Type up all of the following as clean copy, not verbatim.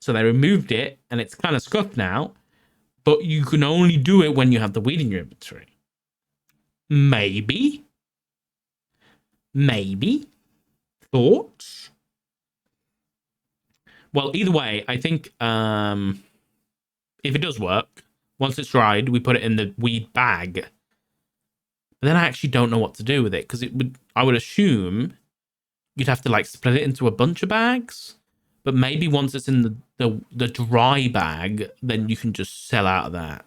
So they removed it, and it's kind of scuffed now. But you can only do it when you have the weed in your inventory. Maybe. Maybe. Thoughts? Well, either way, I think if it does work, once it's dried, we put it in the weed bag. But then I actually don't know what to do with it, because I would assume you'd have to like split it into a bunch of bags. But maybe once it's in the dry bag, then you can just sell out of that.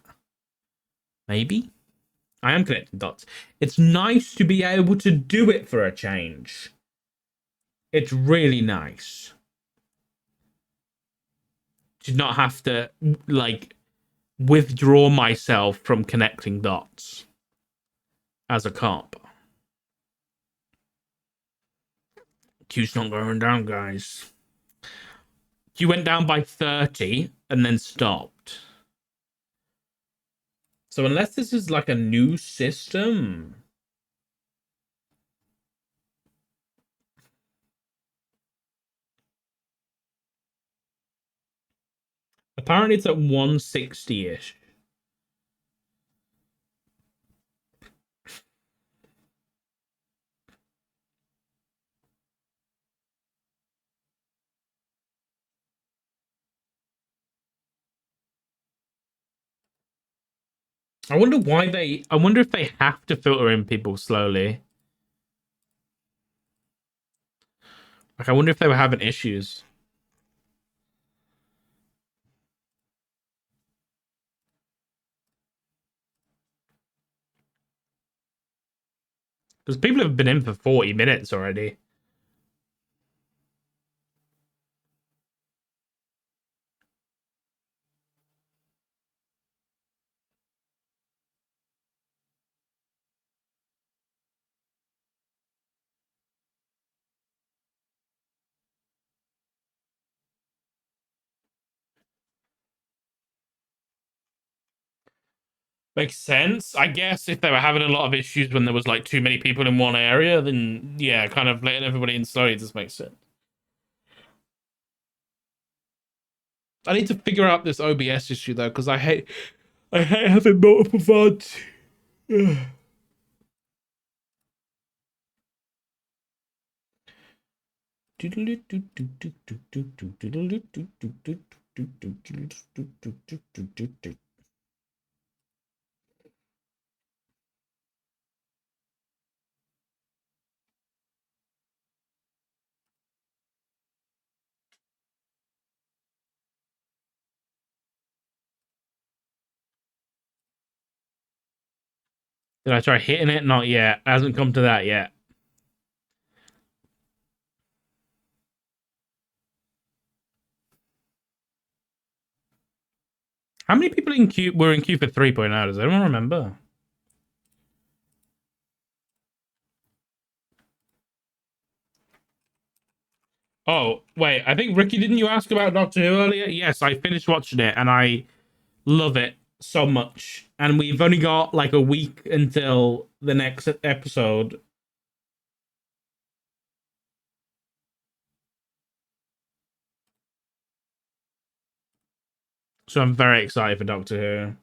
Maybe? I am connecting dots. It's nice to be able to do it for a change. It's really nice. To not have to, like, withdraw myself from connecting dots as a cop. Q's not going down, guys. Q went down by 30 and then stopped. So unless this is like a new system. Apparently it's at 160-ish. I wonder if they have to filter in people slowly. Like, I wonder if they were having issues. Because people have been in for 40 minutes already. Makes sense. I guess if they were having a lot of issues when there was like too many people in one area, then yeah, kind of letting everybody in slowly just makes sense. I need to figure out this OBS issue though, because I hate having multiple VODs. Did I try hitting it? Not yet. It hasn't come to that yet. How many people were in queue for 3.0? Does anyone remember? Oh, wait. I think, Ricky, didn't you ask about Doctor Who earlier? Yes, I finished watching it, and I love it so much. And we've only got like a week until the next episode. So I'm very excited for Doctor Who.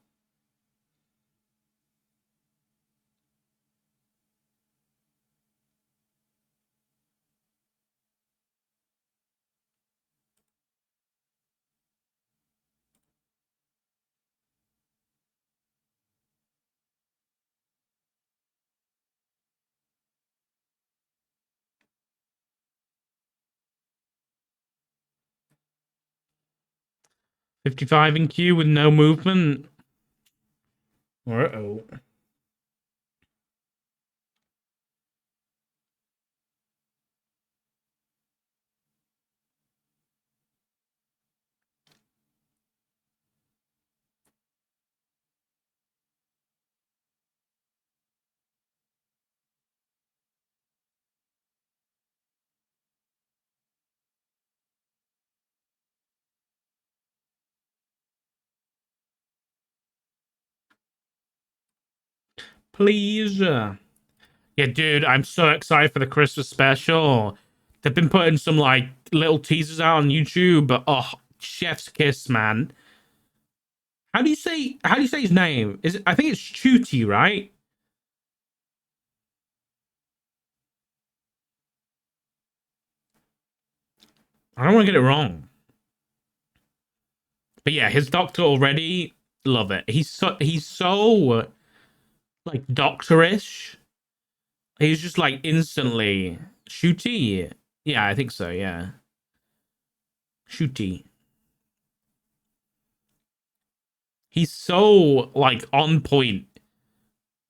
$55 in queue with no movement. Uh-oh. Please. Yeah, dude, I'm so excited for the Christmas special. They've been putting some like little teasers out on YouTube, but oh, chef's kiss, man. How do you say his name? Is it, I think it's Chuti, right? I don't want to get it wrong. But yeah, his doctor already love it. He's so like doctorish. He's just like instantly shooty. Yeah, I think so. Yeah, shooty. He's so like on point.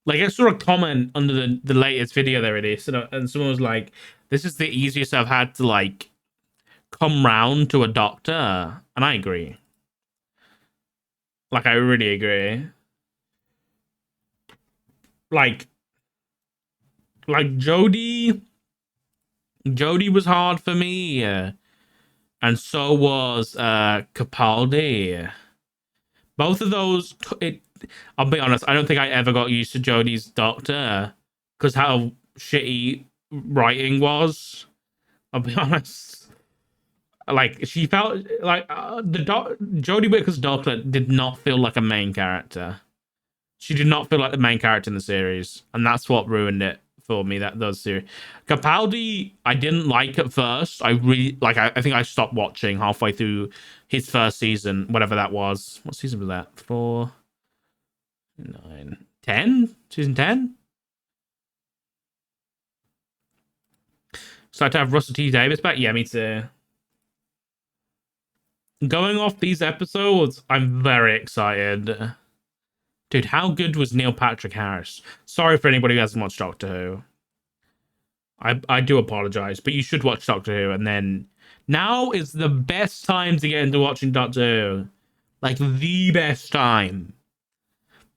Like I saw a comment under the latest video they released, and someone was like, "This is the easiest I've had to like come round to a doctor," and I agree. Like I really agree. Like like Jody was hard for me, and so was Capaldi. Both of those, I'll be honest, I don't think I ever got used to Jodie's doctor because how shitty writing was. I'll be honest. Like she felt like Jodie Whittaker's doctor did not feel like a main character. She did not feel like the main character in the series, and that's what ruined it for me. That those series, Capaldi, I didn't like at first. I really like. I think I stopped watching halfway through his first season, whatever that was. What season was that? 4, 9, 10? Season 10? So to have Russell T Davis back, yeah, me too. Going off these episodes, I'm very excited. Dude, how good was Neil Patrick Harris? Sorry for anybody who hasn't watched Doctor Who. I do apologize, but you should watch Doctor Who, and then now is the best time to get into watching Doctor Who. Like the best time.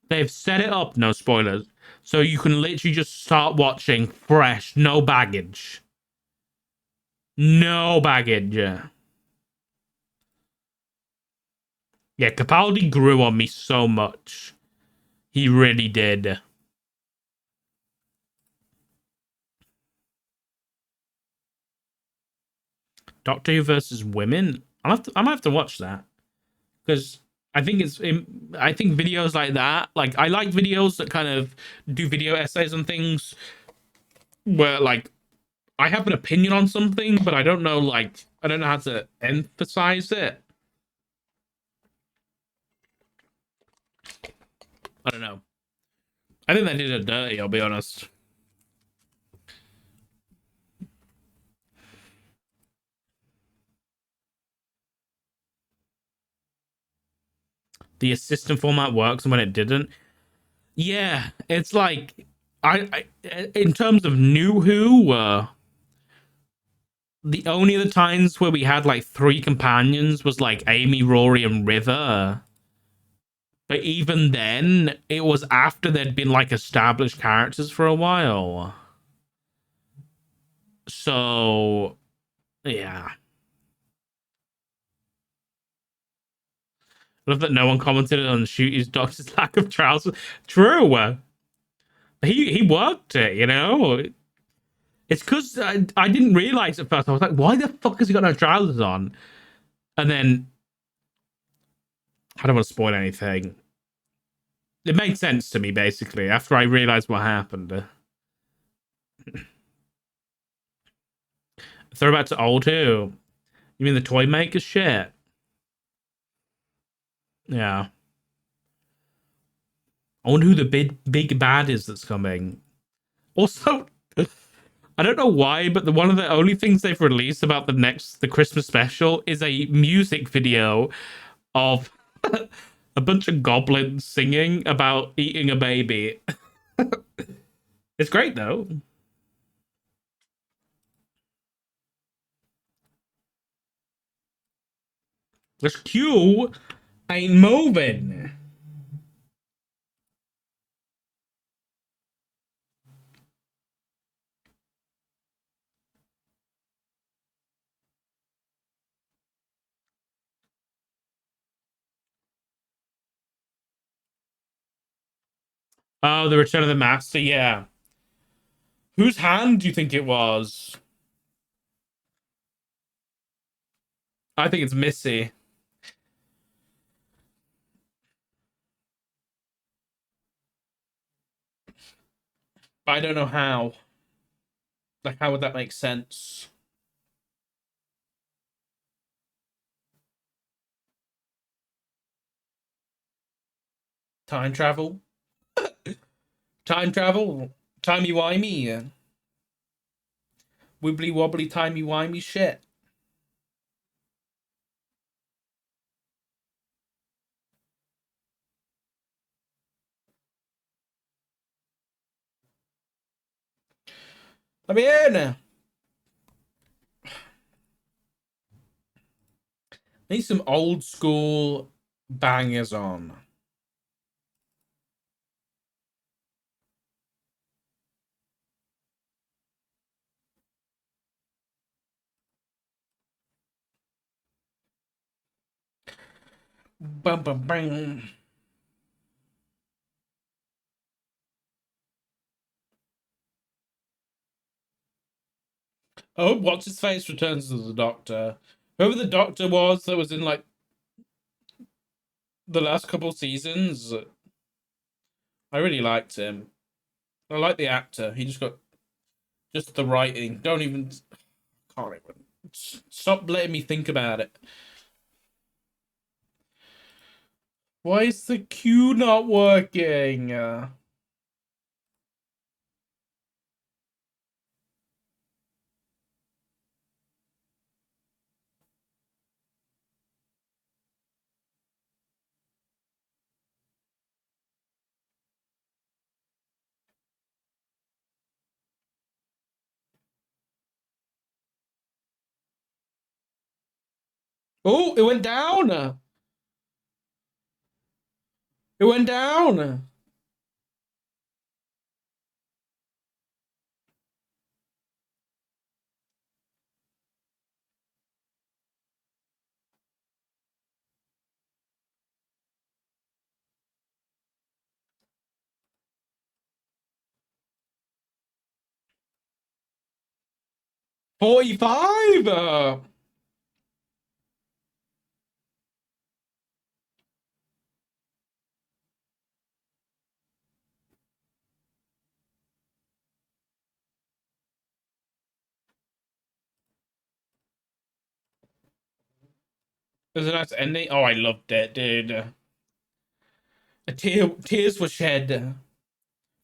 They've set it up, no spoilers, so you can literally just start watching fresh, no baggage. No baggage. Yeah, Capaldi grew on me so much. He really did. Doctor Who versus women. I'm gonna have to watch that because I think I think videos like that. Like I like videos that kind of do video essays on things where like I have an opinion on something, but I don't know I don't know how to emphasize it. I don't know. I think they did it dirty. I'll be honest. The assistant format works, and when it didn't, yeah, it's like in terms of new Who, the only other times where we had like 3 companions was like Amy, Rory, and River. But even then, it was after there'd been like established characters for a while. So, yeah. I love that no one commented on Shooty's doctor's lack of trousers. True. He worked it, you know? It's because I didn't realize at first. I was like, why the fuck has he got no trousers on? And then, I don't want to spoil anything. It made sense to me, basically, after I realized what happened. Throwback to old Who. You mean the toy maker shit? Yeah. I wonder who the big bad is that's coming. Also, I don't know why, but one of the only things they've released about the Christmas special is a music video of a bunch of goblins singing about eating a baby. It's great though. This queue ain't moving. Oh, the Return of the Master. Yeah. Whose hand do you think it was? I think it's Missy. But I don't know how. Like, how would that make sense? Time travel? Time travel? Timey-wimey? Wibbly-wobbly timey-wimey shit. Let me in! Need some old school bangers on. Bum, bum, bum. Oh, what's his face returns as the Doctor. Whoever the Doctor was that was in like the last couple seasons, I really liked him. I like the actor. He just got just the writing. Don't even can't even stop letting me think about it. Why is the queue not working? 'Oh, it went down. It went down. $45. There's a nice ending. Oh, I loved it, dude. Tears were shed.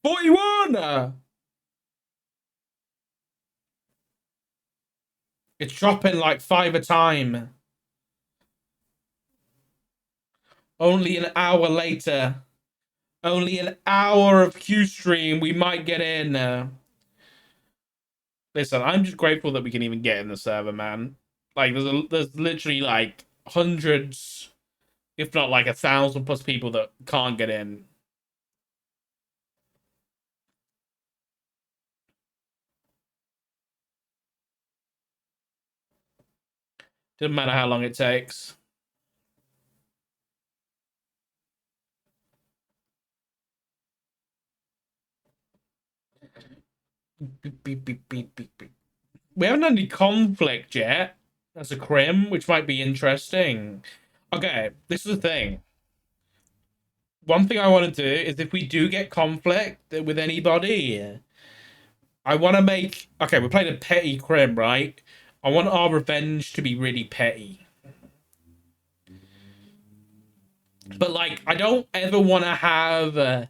41. It's dropping like 5 a time. Only an hour later. Only an hour of Q stream. We might get in. Listen, I'm just grateful that we can even get in the server, man. Like, there's literally like hundreds, if not like 1,000 plus people that can't get in. Doesn't matter how long it takes. Beep, beep, beep, beep, beep, beep. We haven't had any conflict yet as a crim, which might be interesting. Okay, this is the thing. One thing I want to do is if we do get conflict with anybody, I want to make. Okay, we're playing a petty crim, right? I want our revenge to be really petty. But, like, I don't ever want to have.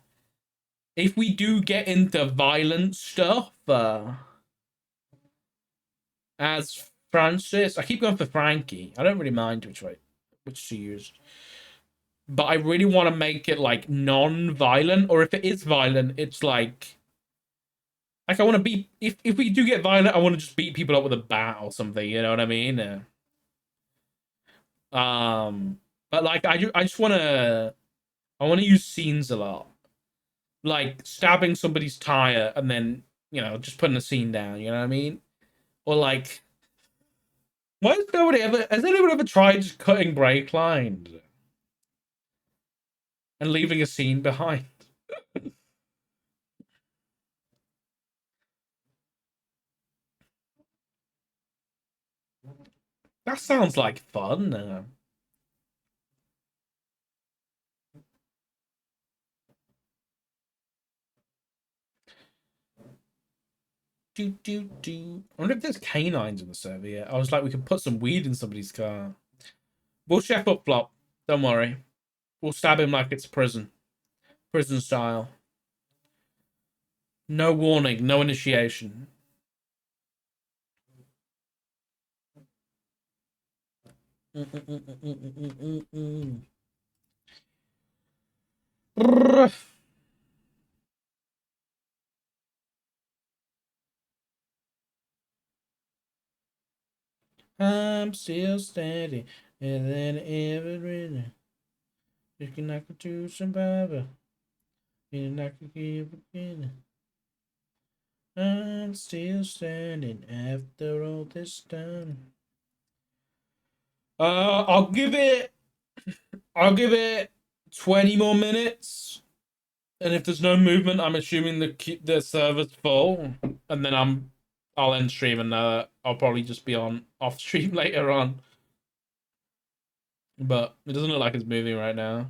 If we do get into violent stuff, as Francis, I keep going for Frankie. I don't really mind which to use. But I really want to make it like non-violent, or if it is violent, it's like I want to beat. If we do get violent, I want to just beat people up with a bat or something. You know what I mean? But like I just want to. I want to use scenes a lot, like stabbing somebody's tire and then just putting a scene down. You know what I mean? Or like, why has nobody ever? Has anyone ever tried just cutting brake lines and leaving a scene behind? That sounds like fun. I wonder if there's canines in the server yet. I was like, we could put some weed in somebody's car. We'll chef up Flop. Don't worry. We'll stab him like it's prison. Prison style. No warning, no initiation. I'm still standing, and then every looking like a true survivor, feeling like a beginning. I'm still standing after all this time. I'll give it 20 more minutes. And if there's no movement, I'm assuming the server's full, and then I'll end stream, and I'll probably just be on off stream later on. But it doesn't look like it's moving right now.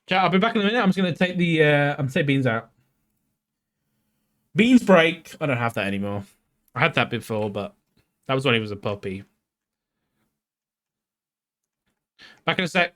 Chat, I'll be back in a minute. I'm just gonna take the I'm take Beans out. Beans break. I don't have that anymore. I had that before, but that was when he was a puppy. Back in a sec.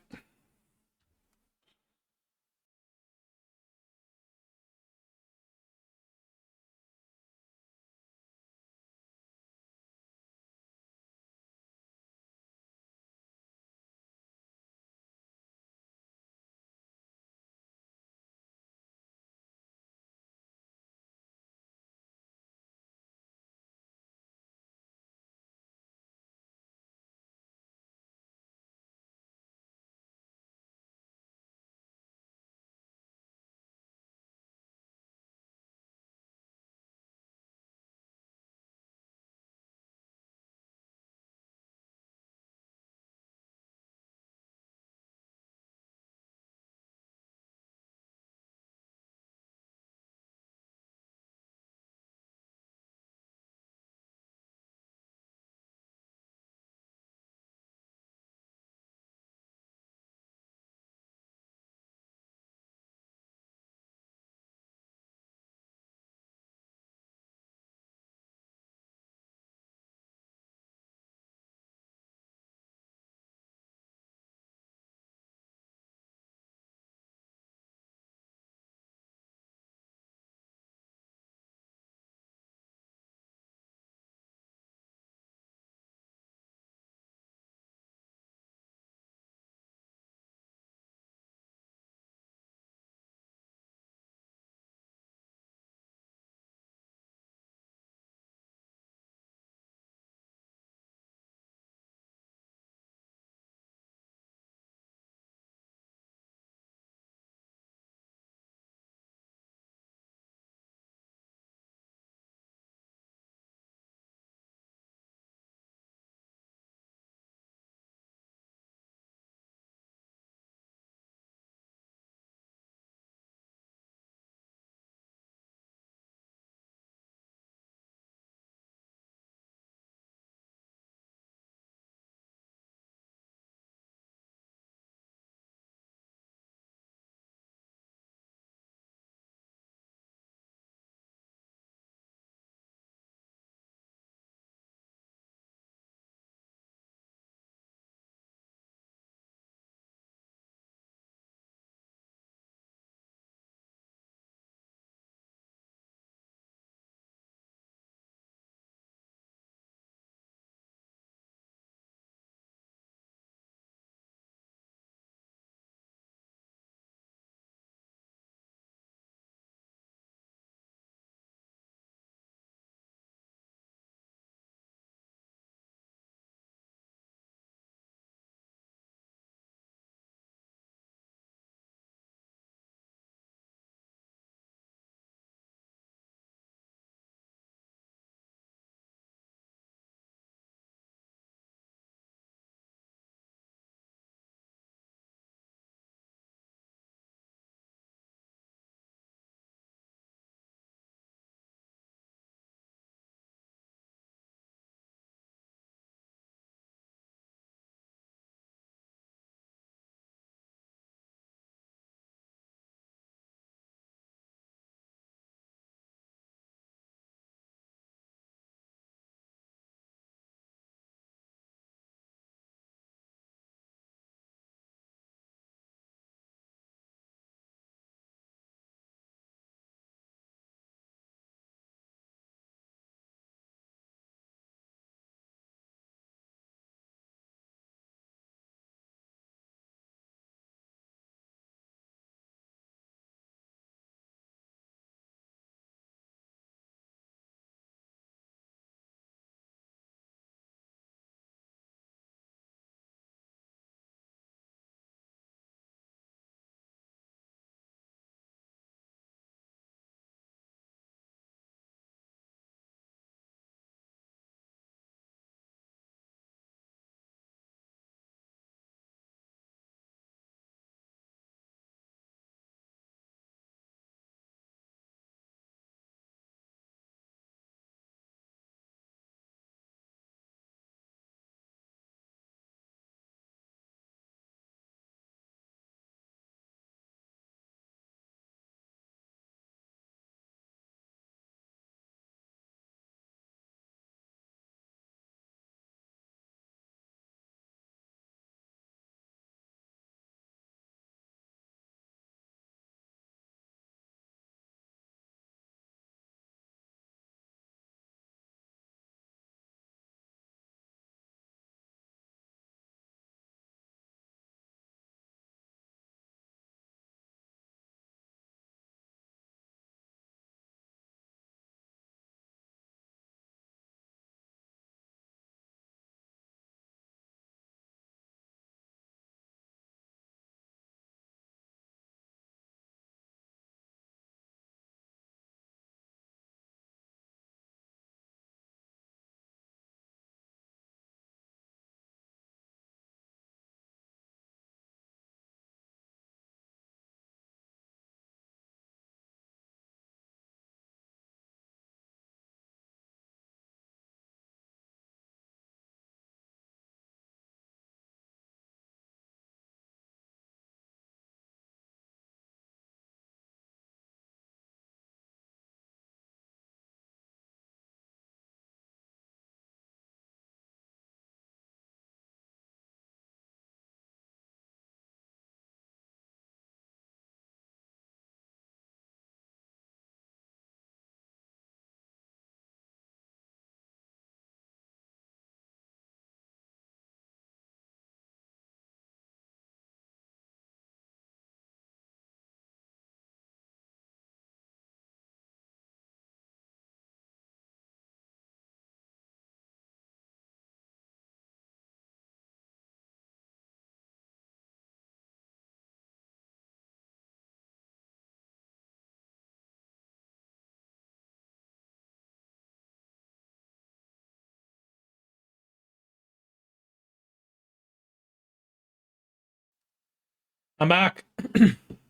I'm back.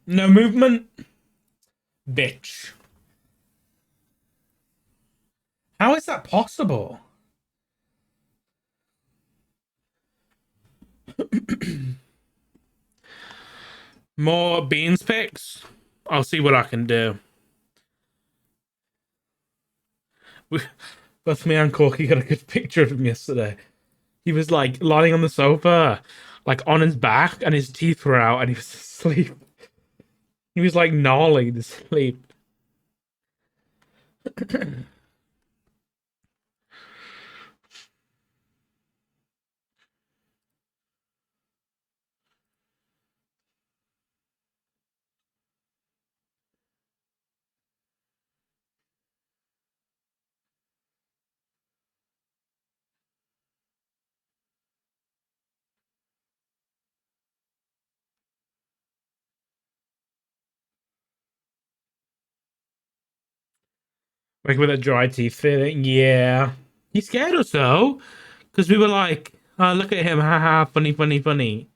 No movement. Bitch. How is that possible? More beans picks. I'll see what I can do. Both me and Corky got a good picture of him yesterday. He was like lying on the sofa, like on his back, and his teeth were out, and he was asleep. He was like gnarly to sleep. Like with a dry teeth feeling. Yeah. He scared us though. Because we were like, oh, look at him, haha, funny, funny, funny.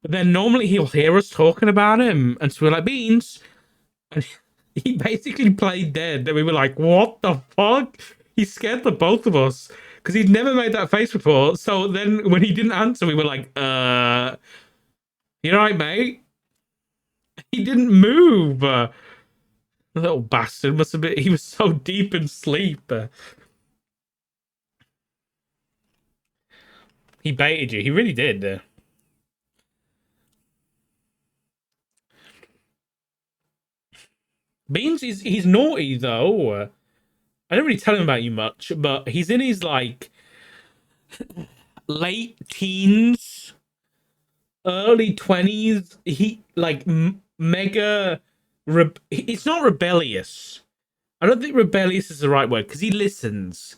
But then normally he'll hear us talking about him, and so we're like, Beans. And he basically played dead. And we were like, what the fuck? He scared the both of us. Because he'd never made that face before. So then when he didn't answer, we were like, you alright, mate? He didn't move. Little bastard must have been, he was so deep in sleep. He baited you. He really did. Beans, he's naughty though. I don't really tell him about you much, but he's in his like late teens, early 20s. He like mega. It's not rebellious. I don't think rebellious is the right word because he listens.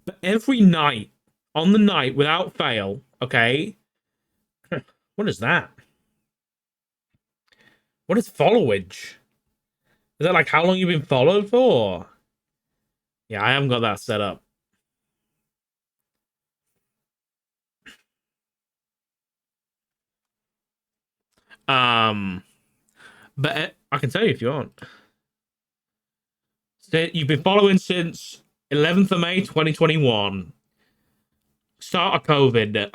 But every night, on the night without fail, okay. What is that? What is followage? Is that like how long you've been followed for? Yeah, I haven't got that set up. But I can tell you if you want. You've been following since 11th of May 2021. Start of COVID.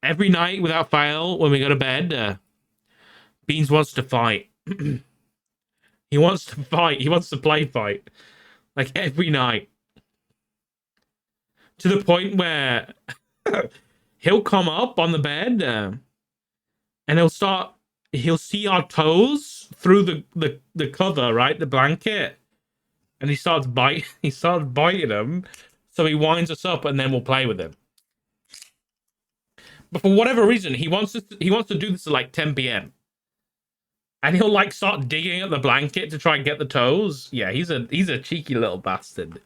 Every night without fail, when we go to bed, Beans wants to fight. He wants to fight. He wants to play fight. Like every night. To the point where he'll come up on the bed and he'll see our toes through the cover, right? The blanket. And he starts biting them. So he winds us up and then we'll play with him. But for whatever reason, he wants to do this at like 10 p.m. And he'll like start digging at the blanket to try and get the toes. Yeah, he's a cheeky little bastard.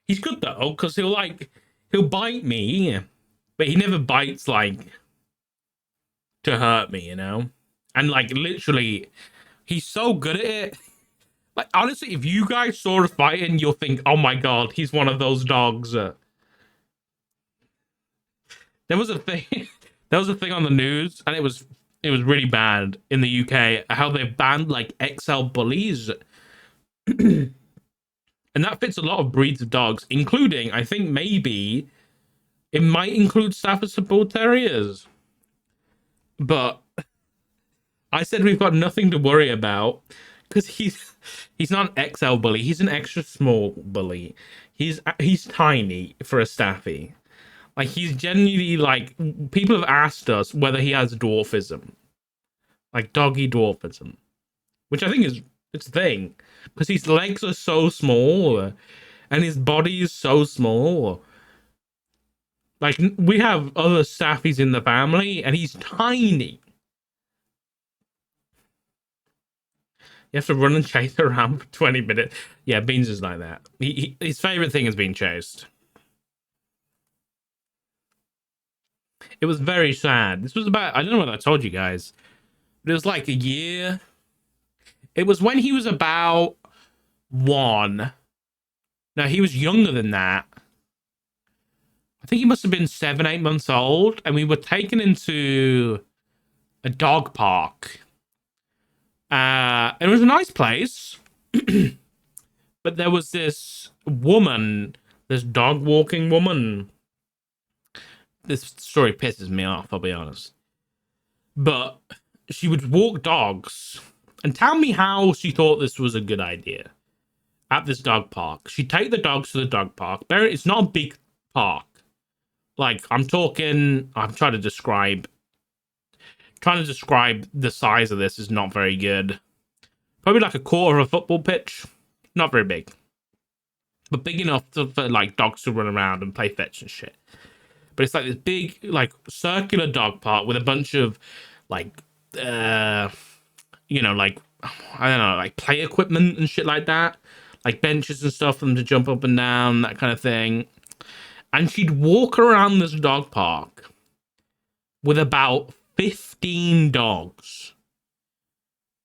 He's good though, because he'll bite me, but he never bites like to hurt me, you know? And like literally, he's so good at it. Like honestly, if you guys saw us fighting, you'll think, oh my god, he's one of those dogs. There was a thing there was a thing on the news, and it was really bad in the UK, how they've banned like XL bullies. And that fits a lot of breeds of dogs, including, I think maybe it might include Staffordshire Bull Terriers. But I said we've got nothing to worry about because he's not an XL bully. He's an extra small bully. He's tiny for a Staffy. Like he's genuinely like, people have asked us whether he has dwarfism, like doggy dwarfism, which I think it's a thing because his legs are so small and his body is so small. Like we have other Staffies in the family and he's tiny. You have to run and chase around for 20 minutes. Yeah, Beans is like that. His favorite thing is being chased. It was very sad. This was about, I don't know what I told you guys, but it was like a year. It was when he was about 1. No, he was younger than that. I think he must have been 7, 8 months old, and we were taken into a dog park. It was a nice place, but there was this woman, this dog walking woman. This story pisses me off, I'll be honest. But she would walk dogs, and tell me how she thought this was a good idea at this dog park. She'd take the dogs to the dog park. It's not a big park. Like, I'm trying to describe the size of this is not very good. Probably like a quarter of a football pitch. Not very big. But big enough for like dogs to run around and play fetch and shit. But it's like this big, like, circular dog park with a bunch of like you know, like, I don't know, like play equipment and shit like that. Like benches and stuff for them to jump up and down, that kind of thing. And she'd walk around this dog park with about 15 dogs.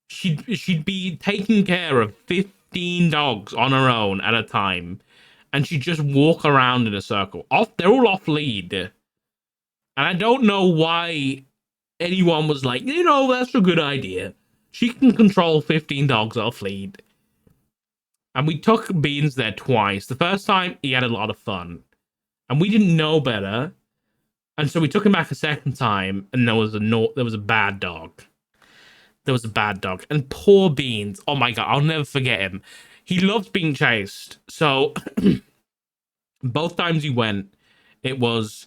She'd be taking care of 15 dogs on her own at a time, and she'd just walk around in a circle. They're all off lead, and I don't know why anyone was like, you know, that's a good idea. She can control 15 dogs off lead. And we took Beans there twice. The first time he had a lot of fun, and we didn't know better, and so we took him back a second time, and there was a bad dog. There was a bad dog. And poor Beans. Oh my god, I'll never forget him. He loves being chased. So both times he went, it was,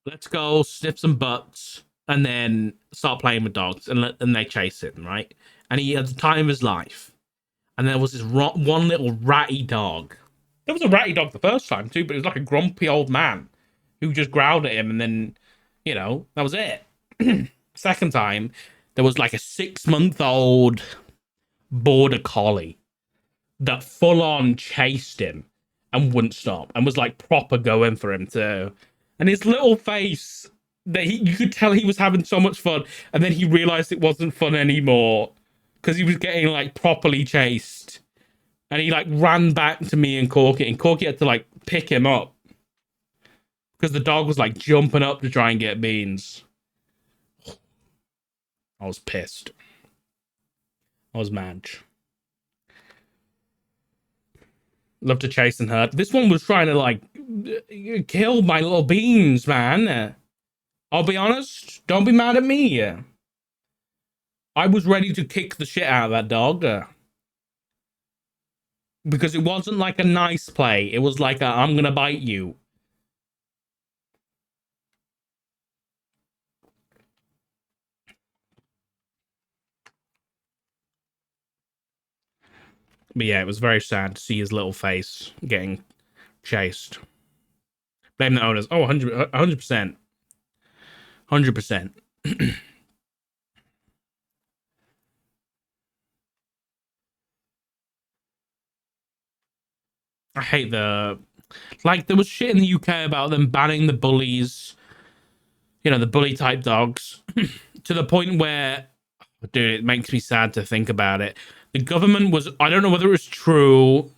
let's go sniff some butts and then start playing with dogs, and they chase him, right? And he had the time of his life. And there was this one little ratty dog. There was a ratty dog the first time too, but it was like a grumpy old man who just growled at him, and then, you know, that was it. Second time, there was like a 6-month-old border collie that full on chased him and wouldn't stop, and was like proper going for him too. And his little face, you could tell he was having so much fun, and then he realized it wasn't fun anymore because he was getting like properly chased. And he like ran back to me and Corky, and Corky had to like pick him up because the dog was like jumping up to try and get Beans. I was pissed. I was mad. Love to chase and hurt. This one was trying to like kill my little Beans, man. I'll be honest. Don't be mad at me. I was ready to kick the shit out of that dog. Because it wasn't like a nice play. It was like I'm gonna bite you. But yeah, it was very sad to see his little face getting chased. Blame the owners. Oh, 100%. 100%. I hate there was shit in the UK about them banning the bullies, you know, the bully type dogs, to the point where, dude, it makes me sad to think about it. The government was, I don't know whether it was true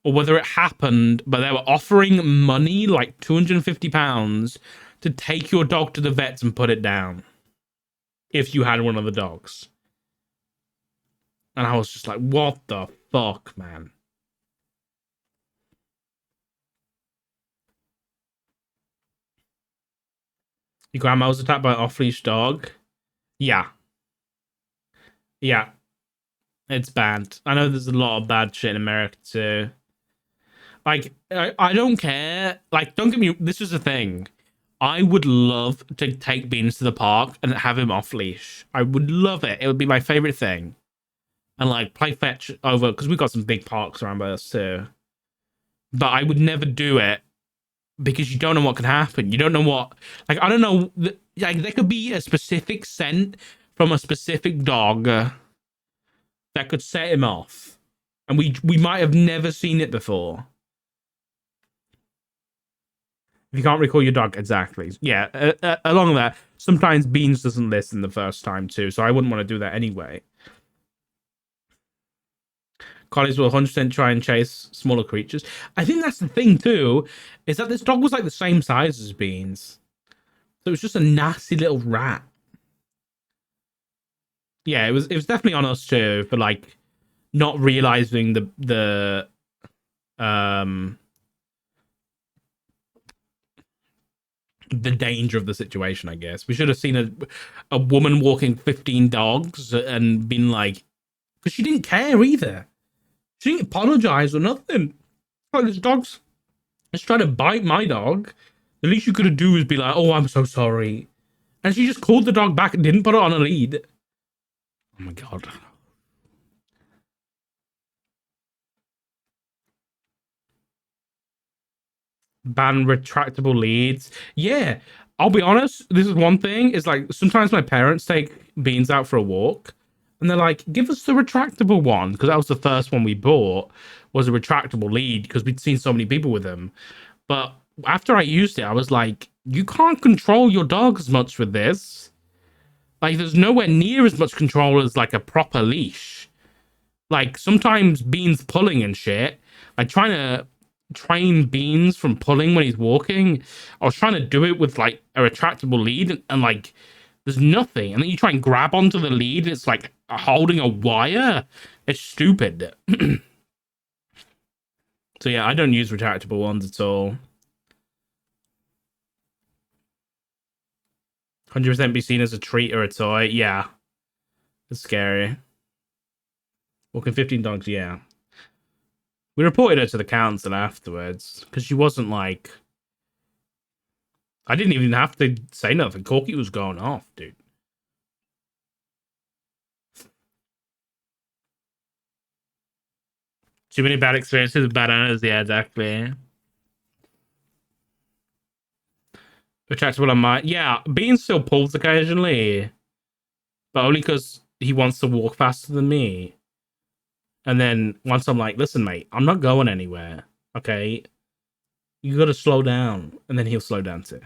or whether it happened, but they were offering money, like £250, to take your dog to the vets and put it down if you had one of the dogs. And I was just like, what the fuck, man? Your grandma was attacked by an off-leash dog? Yeah. Yeah. It's bad. I know there's a lot of bad shit in America too. Like, I don't care. Like, don't get me... This is the thing. I would love to take Beans to the park and have him off-leash. I would love it. It would be my favorite thing. And, like, play fetch over... Because we've got some big parks around by us too. But I would never do it because you don't know what can happen. You don't know what... Like, I don't know... Like, there could be a specific scent from a specific dog that could set him off. And we might have never seen it before. If you can't recall your dog, exactly. Yeah, along that, sometimes Beans doesn't listen the first time too, so I wouldn't want to do that anyway. Collies will 100% try and chase smaller creatures. I think that's the thing too, is that this dog was like the same size as Beans. So it was just a nasty little rat. Yeah, it was definitely on us too for like not realizing the danger of the situation. I guess we should have seen a woman walking 15 dogs and been like, because she didn't care either. She didn't apologize or nothing. Like, this dog's just trying to bite my dog. The least you could do is be like, oh, I'm so sorry. And she just called the dog back and didn't put it on a lead. Oh my god. Ban retractable leads. Yeah, I'll be honest. This is one thing. Is like sometimes my parents take Beans out for a walk, and they're like, "Give us the retractable one," because that was the first one we bought. Was a retractable lead because we'd seen so many people with them. But after I used it, I was like, "You can't control your dog as much with this. Like, there's nowhere near as much control as like a proper leash. Like sometimes Beans pulling and shit. Like trying to train Beans from pulling when he's walking. I was trying to do it with like a retractable lead and like there's nothing. And then you try and grab onto the lead, it's like holding a wire. It's stupid. So yeah, I don't use retractable ones at all. 100% be seen as a treat or a toy. Yeah. It's scary. Walking 15 dogs, yeah. We reported her to the council afterwards because she wasn't like. I didn't even have to say nothing. Corky was going off, dude. Too many bad experiences with bad owners. Yeah, exactly. Retractable on my. Yeah, Bean still pulls occasionally, but only because he wants to walk faster than me. And then once I'm like, listen, mate, I'm not going anywhere. Okay, you got to slow down, and then he'll slow down too.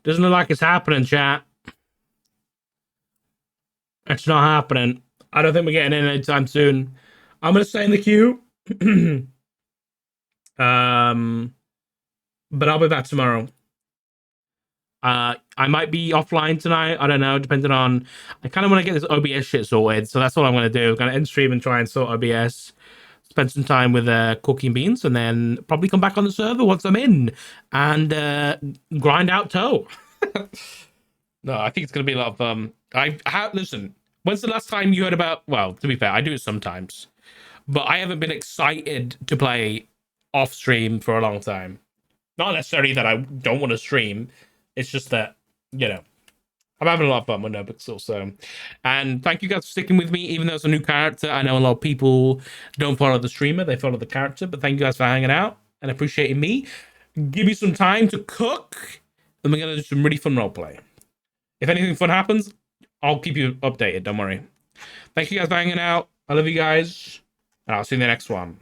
Doesn't look like it's happening, chat. It's not happening. I don't think we're getting in anytime soon. I'm gonna stay in the queue. But I'll be back tomorrow. I might be offline tonight. I don't know, depending on. I kind of want to get this OBS shit sorted, so that's what I'm gonna do. I'm gonna end stream and try and sort OBS. Spend some time with Cooking Beans, and then probably come back on the server once I'm in and grind out toe. No, I think it's gonna be a lot of listen. When's the last time you heard about? Well, to be fair, I do it sometimes, but I haven't been excited to play off stream for a long time. Not necessarily that I don't want to stream. It's just that, you know, I'm having a lot of fun with NoPixel. So, and thank you guys for sticking with me, even though it's a new character. I know a lot of people don't follow the streamer, they follow the character, but thank you guys for hanging out and appreciating me. Give me some time to cook, and we're going to do some really fun roleplay. If anything fun happens, I'll keep you updated. Don't worry. Thank you guys for hanging out. I love you guys, and I'll see you in the next one.